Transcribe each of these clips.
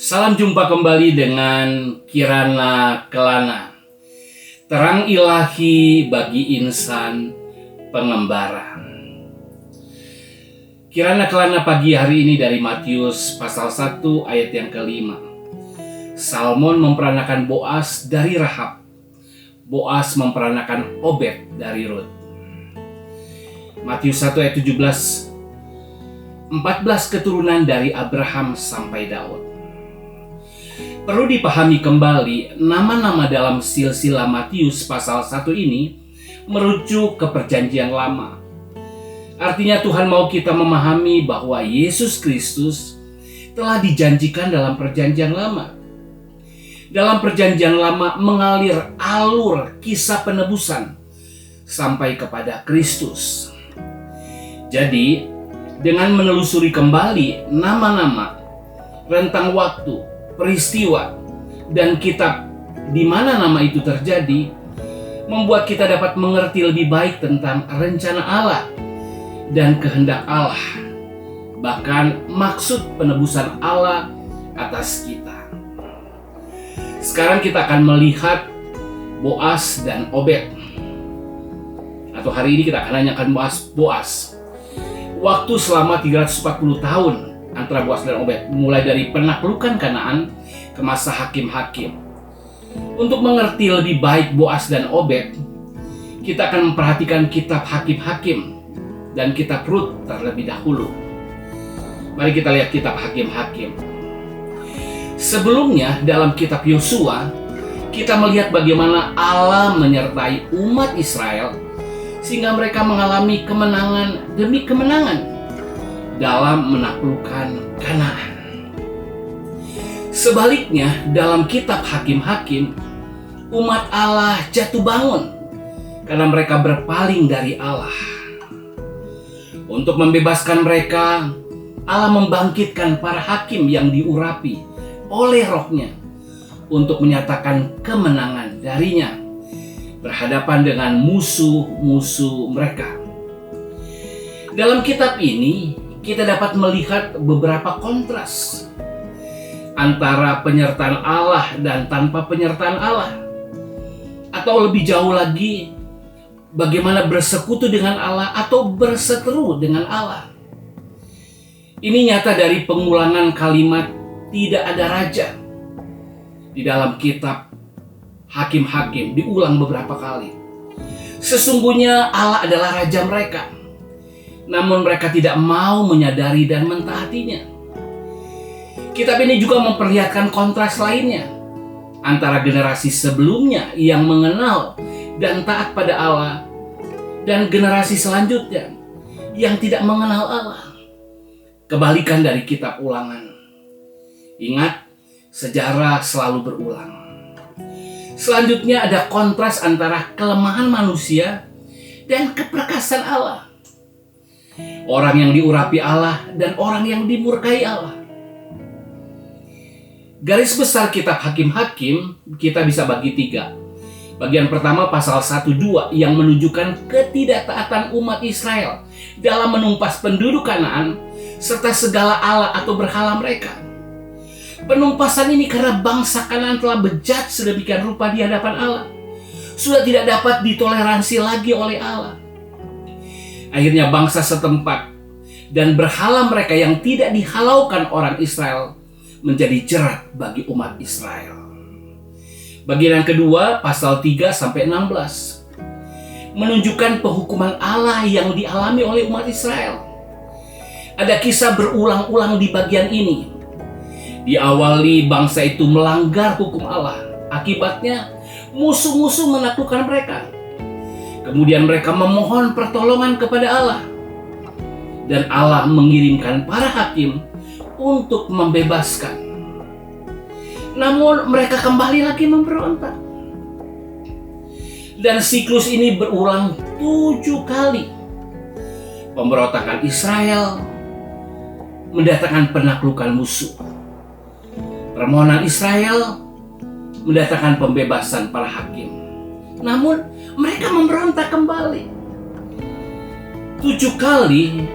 Salam jumpa kembali dengan Kirana Kelana, terang ilahi bagi insan pengembara. Kirana Kelana pagi hari ini dari Matius pasal 1 ayat yang ke-5. Salmon memperanakan Boas dari Rahab. Boas memperanakan Obed dari Rut. Matius 1 ayat 17. 14 keturunan dari Abraham sampai Daud. Perlu dipahami kembali, nama-nama dalam silsilah Matius pasal 1 ini merujuk ke perjanjian lama. Artinya Tuhan mau kita memahami bahwa Yesus Kristus telah dijanjikan dalam perjanjian lama. Dalam perjanjian lama mengalir alur kisah penebusan sampai kepada Kristus. Jadi, dengan menelusuri kembali nama-nama, rentang waktu, peristiwa, dan kitab di mana nama itu terjadi, membuat kita dapat mengerti lebih baik tentang rencana Allah dan kehendak Allah, bahkan maksud penebusan Allah atas kita. Sekarang kita akan melihat Boas dan Obed, atau hari ini kita akan nanyakan Boas. Waktu selama 340 tahun antara Boas dan Obed, mulai dari penaklukan Kanaan ke masa hakim-hakim. Untuk mengerti lebih baik Boas dan Obed, kita akan memperhatikan kitab Hakim-Hakim dan kitab Rut terlebih dahulu. Mari kita lihat kitab Hakim-Hakim. Sebelumnya dalam kitab Yosua, kita melihat bagaimana Allah menyertai umat Israel sehingga mereka mengalami kemenangan demi kemenangan dalam menaklukkan Kanaan. Sebaliknya, dalam kitab Hakim-Hakim, umat Allah jatuh bangun karena mereka berpaling dari Allah. Untuk membebaskan mereka, Allah membangkitkan para hakim yang diurapi oleh Roh-Nya untuk menyatakan kemenangan darinya berhadapan dengan musuh-musuh mereka. Dalam kitab ini, kita dapat melihat beberapa kontras antara penyertaan Allah dan tanpa penyertaan Allah. Atau lebih jauh lagi, bagaimana bersekutu dengan Allah atau berseteru dengan Allah. Ini nyata dari pengulangan kalimat tidak ada raja. Di dalam kitab Hakim-Hakim diulang beberapa kali. Sesungguhnya Allah adalah raja mereka, namun mereka tidak mau menyadari dan mentaatinya. Kitab ini juga memperlihatkan kontras lainnya antara generasi sebelumnya yang mengenal dan taat pada Allah dan generasi selanjutnya yang tidak mengenal Allah. Kebalikan dari kitab Ulangan. Ingat, sejarah selalu berulang. Selanjutnya ada kontras antara kelemahan manusia dan keperkasaan Allah. Orang yang diurapi Allah dan orang yang dimurkai Allah. Garis besar kitab Hakim-Hakim kita bisa bagi 3. Bagian pertama pasal 1-2 yang menunjukkan ketidaktaatan umat Israel dalam menumpas penduduk Kanaan serta segala Allah atau berhala mereka. Penumpasan ini karena bangsa Kanaan telah bejat sedemikian rupa di hadapan Allah, sudah tidak dapat ditoleransi lagi oleh Allah. Akhirnya bangsa setempat dan berhala mereka yang tidak dihalaukan orang Israel menjadi jerat bagi umat Israel. Bagian yang kedua pasal 3-16 menunjukkan penghukuman Allah yang dialami oleh umat Israel. Ada kisah berulang-ulang di bagian ini. Diawali bangsa itu melanggar hukum Allah. Akibatnya musuh-musuh menaklukkan mereka. Kemudian mereka memohon pertolongan kepada Allah. Dan Allah mengirimkan para hakim untuk membebaskan. Namun mereka kembali lagi memberontak. Dan siklus ini berulang 7 kali. Pemberontakan Israel mendatangkan penaklukan musuh. Permohonan Israel mendatangkan pembebasan para hakim. Namun mereka memberontak kembali. 7 kali,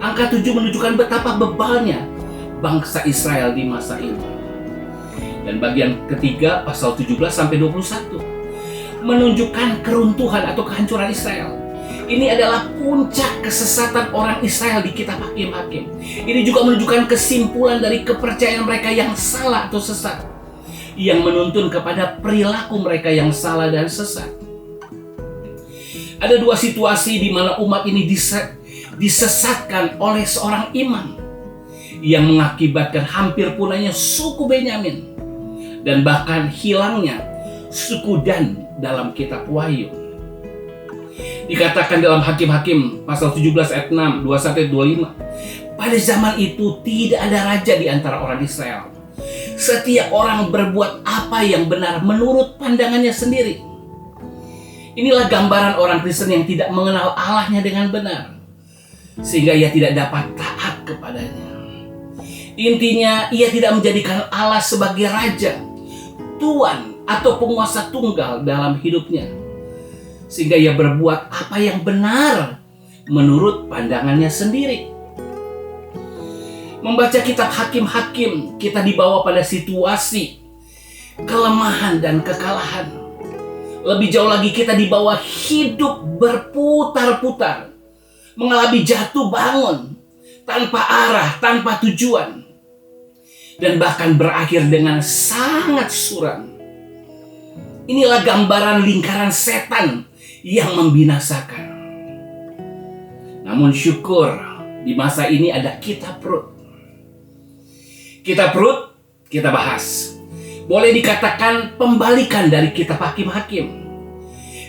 angka 7 menunjukkan betapa bebalnya bangsa Israel di masa ini. Dan bagian ketiga pasal 17-21 menunjukkan keruntuhan atau kehancuran Israel. Ini adalah puncak kesesatan orang Israel di kitab Hakim-Hakim. Ini juga menunjukkan kesimpulan dari kepercayaan mereka yang salah atau sesat, yang menuntun kepada perilaku mereka yang salah dan sesat. Ada dua situasi di mana umat ini disesatkan oleh seorang imam yang mengakibatkan hampir punahnya suku Benyamin dan bahkan hilangnya suku Dan dalam kitab Wahyu. Dikatakan dalam Hakim-Hakim pasal 17 ayat 6, 21-25, pada zaman itu tidak ada raja di antara orang Israel. Setiap orang berbuat apa yang benar menurut pandangannya sendiri. Inilah gambaran orang Kristen yang tidak mengenal Allahnya dengan benar, sehingga ia tidak dapat taat kepadanya. Intinya, ia tidak menjadikan Allah sebagai raja, tuan, atau penguasa tunggal dalam hidupnya, sehingga ia berbuat apa yang benar menurut pandangannya sendiri. Membaca kitab Hakim-Hakim, kita dibawa pada situasi kelemahan dan kekalahan. Lebih jauh lagi, kita dibawa hidup berputar-putar, mengalami jatuh bangun, tanpa arah, tanpa tujuan, dan bahkan berakhir dengan sangat suram. Inilah gambaran lingkaran setan yang membinasakan. Namun syukur, di masa ini ada kitab Rut. Kitab Rut kita bahas. Boleh dikatakan pembalikan dari kitab Hakim-Hakim.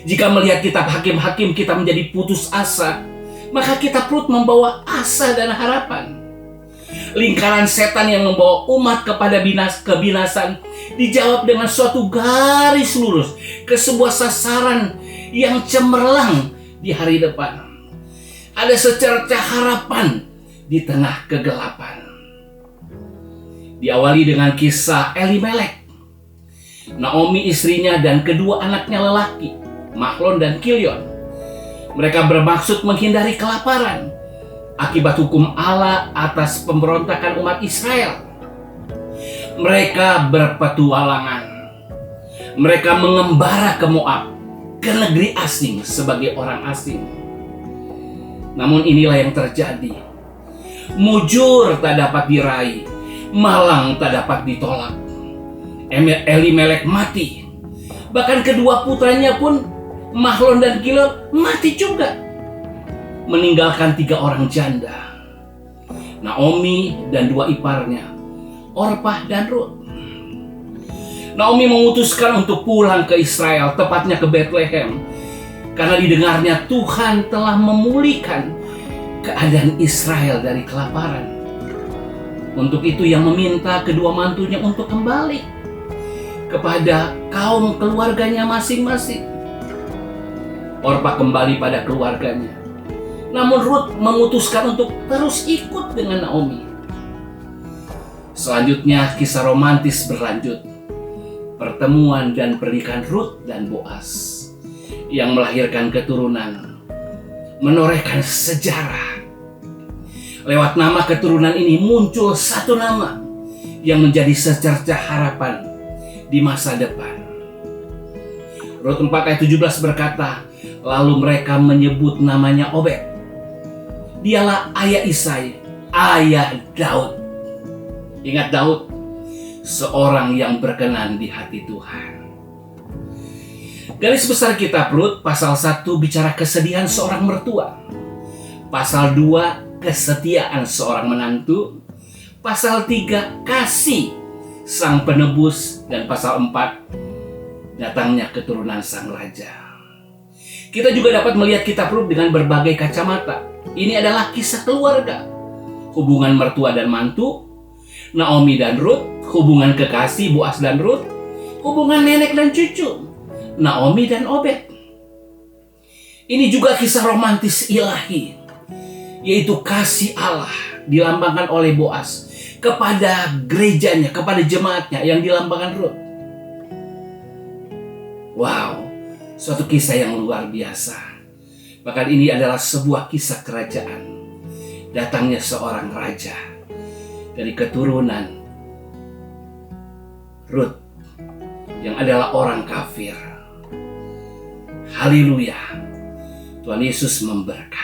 Jika melihat kitab Hakim-Hakim kita menjadi putus asa, maka kitab Rut membawa asa dan harapan. Lingkaran setan yang membawa umat kepada kebinasan dijawab dengan suatu garis lurus ke sebuah sasaran yang cemerlang di hari depan. Ada secercah harapan di tengah kegelapan. Diawali dengan kisah Elimelek, Naomi istrinya dan kedua anaknya lelaki, Mahlon dan Kilion. Mereka bermaksud menghindari kelaparan akibat hukum Allah atas pemberontakan umat Israel. Mereka berpetualangan. Mereka mengembara ke Moab, ke negeri asing sebagai orang asing. Namun inilah yang terjadi. Mujur tak dapat diraih, malang tak dapat ditolak. Elimelek mati. Bahkan kedua putranya pun, Mahlon dan Kilion, mati juga, meninggalkan 3 orang janda, Naomi dan 2 iparnya, Orpah dan Rut. Naomi memutuskan untuk pulang ke Israel, tepatnya ke Bethlehem, karena didengarnya Tuhan telah memulihkan keadaan Israel dari kelaparan. Untuk itu ia meminta kedua mantunya untuk kembali kepada kaum keluarganya masing-masing. Orpah kembali pada keluarganya. Namun Rut memutuskan untuk terus ikut dengan Naomi. Selanjutnya kisah romantis berlanjut. Pertemuan dan pernikahan Rut dan Boas yang melahirkan keturunan, menorehkan sejarah. Lewat nama keturunan ini muncul satu nama yang menjadi secercah harapan di masa depan. Rut 4 ayat 17 berkata, lalu mereka menyebut namanya Obed. Dialah ayah Isai, ayah Daud. Ingat Daud, seorang yang berkenan di hati Tuhan. Garis besar kitab Rut, pasal 1 bicara kesedihan seorang mertua. Pasal 2, kesetiaan seorang menantu. Pasal 3, kasih sang penebus. Dan pasal 4, datangnya keturunan sang raja. Kita juga dapat melihat kitab Rut dengan berbagai kacamata. Ini adalah kisah keluarga, hubungan mertua dan mantu, Naomi dan Rut, hubungan kekasih Boas dan Rut, hubungan nenek dan cucu, Naomi dan Obed. Ini juga kisah romantis ilahi, yaitu kasih Allah dilambangkan oleh Boas kepada gerejanya, kepada jemaatnya yang dilambangkan Rut. Wow, suatu kisah yang luar biasa. Bahkan ini adalah sebuah kisah kerajaan. Datangnya seorang raja dari keturunan Rut yang adalah orang kafir. Haleluya. Tuhan Yesus memberkati.